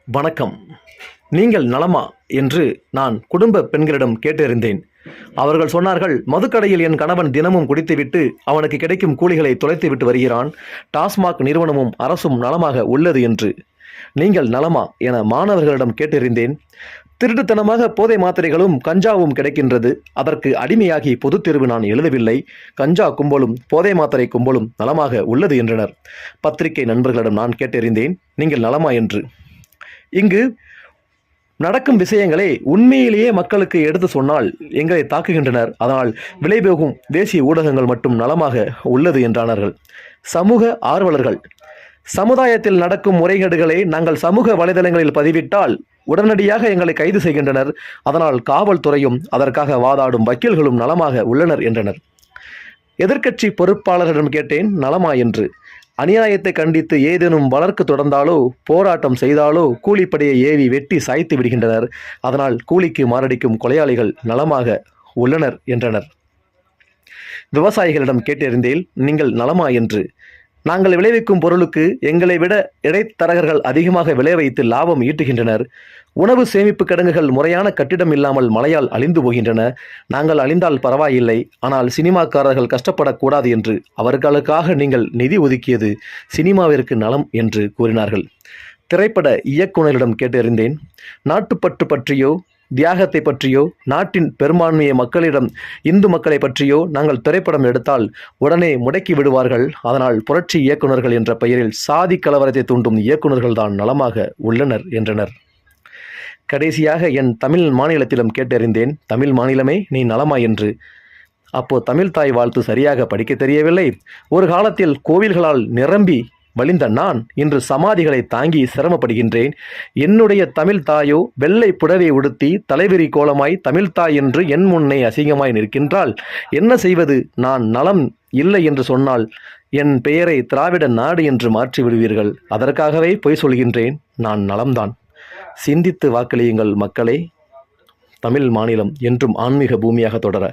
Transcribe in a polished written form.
வணக்கம். நீங்கள் நலமா என்று நான் குடும்ப பெண்களிடம் கேட்டறிந்தேன். அவர்கள் சொன்னார்கள், மதுக்கடையில் என் கணவன் தினமும் குடித்துவிட்டு அவனுக்கு கிடைக்கும் கூலிகளை தொலைத்துவிட்டு வருகிறான். டாஸ்மாக் நிறுவனமும் அரசும் நலமாக உள்ளது என்று. நீங்கள் நலமா என மாணவர்களிடம் கேட்டறிந்தேன். திருட்டுத்தனமாக போதை மாத்திரைகளும் கஞ்சாவும் கிடைக்கின்றது. அதற்கு அடிமையாகி பொதுத் தேர்வு நான் எழுதவில்லை. கஞ்சா கும்பலும் போதை மாத்திரை கும்பலும் நலமாக உள்ளது என்றனர். பத்திரிகை நண்பர்களிடம் நான் கேட்டறிந்தேன், நீங்கள் நலமா என்று. இங்கு நடக்கும் விஷயங்களை உண்மையிலேயே மக்களுக்கு எடுத்து சொன்னால் எங்களை தாக்குகின்றனர். அதனால் விலைபோகும் தேசிய ஊடகங்கள் மட்டும் நலமாக உள்ளது என்றானார்கள். சமூக ஆர்வலர்கள், சமுதாயத்தில் நடக்கும் முறைகேடுகளை நாங்கள் சமூக வலைதளங்களில் பதிவிட்டால் உடனடியாக எங்களை கைது செய்கின்றனர். அதனால் காவல்துறையும் அதற்காக வாதாடும் வக்கீல்களும் நலமாக உள்ளனர் என்றனர். எதிர்க்கட்சி பொறுப்பாளர்களிடம் கேட்டேன், நலமா என்று. அநியாயத்தை கண்டித்து ஏதேனும் வழக்கு தொடர்ந்தாலோ போராட்டம் செய்தாலோ கூலிப்படையை ஏவி வெட்டி சாய்த்து விடுகின்றனர். அதனால் கூலிக்கு மாரடிக்கும் கொலையாளிகள் நலமாக உள்ளனர் என்றனர். விவசாயிகளிடம் கேட்டறிந்தேன், நீங்கள் நலமா என்று. நாங்கள் விளைவிக்கும் பொருளுக்கு எங்களை விட இடைத்தரகர்கள் அதிகமாக விளை வைத்து லாபம் ஈட்டுகின்றனர். உணவு சேமிப்பு கிடங்குகள் முறையான கட்டிடம் இல்லாமல் மழையால் அழிந்து போகின்றன. நாங்கள் அழிந்தால் பரவாயில்லை, ஆனால் சினிமாக்காரர்கள் கஷ்டப்படக்கூடாது என்று அவர்களுக்காக நீங்கள் நிதி ஒதுக்கியது சினிமாவிற்கு நலம் என்று கூறினார்கள். திரைப்பட இயக்குநரிடம் கேட்டறிந்தேன், நாட்டுப்பற்று பற்றியோ தியாகத்தை பற்றியோ நாட்டின் பெரும்பான்மைய மக்களிடம் இந்து மக்களை பற்றியோ நாங்கள் திரைப்படம் எடுத்தால் உடனே முடக்கி விடுவார்கள். அதனால் புரட்சி இயக்குநர்கள் என்ற பெயரில் சாதி கலவரத்தை தூண்டும் இயக்குநர்கள் தான் நலமாக உள்ளனர் என்றனர். கடைசியாக என் தமிழ் மாநிலத்திடம் கேட்டறிந்தேன், தமிழ் மாநிலமே நீ நலமா என்று. அப்போ தமிழ் தாய் வாழ்த்து சரியாக படிக்க தெரியவில்லை. ஒரு காலத்தில் கோவில்களால் நிரம்பி வழிந்த நான் இன்று சமாதிகளை தாங்கி சிரமப்படுகின்றேன். என்னுடைய தமிழ் தாயோ வெள்ளை புடவை உடுத்தி தலைவிரி கோலமாய் தமிழ்தாய் என்று என் முன்னே அசிங்கமாய் நிற்கின்றாள். என்ன செய்வது? நான் நலம் இல்லை என்று சொன்னால் என் பெயரை திராவிட நாடு என்று மாற்றி விடுவீர்கள். அதற்காகவே பொய் சொல்கின்றேன், நான் நலம்தான். சிந்தித்து வாக்களியுங்கள் மக்களே. தமிழ் மாநிலம் என்றும் ஆன்மீக பூமியாக தொடர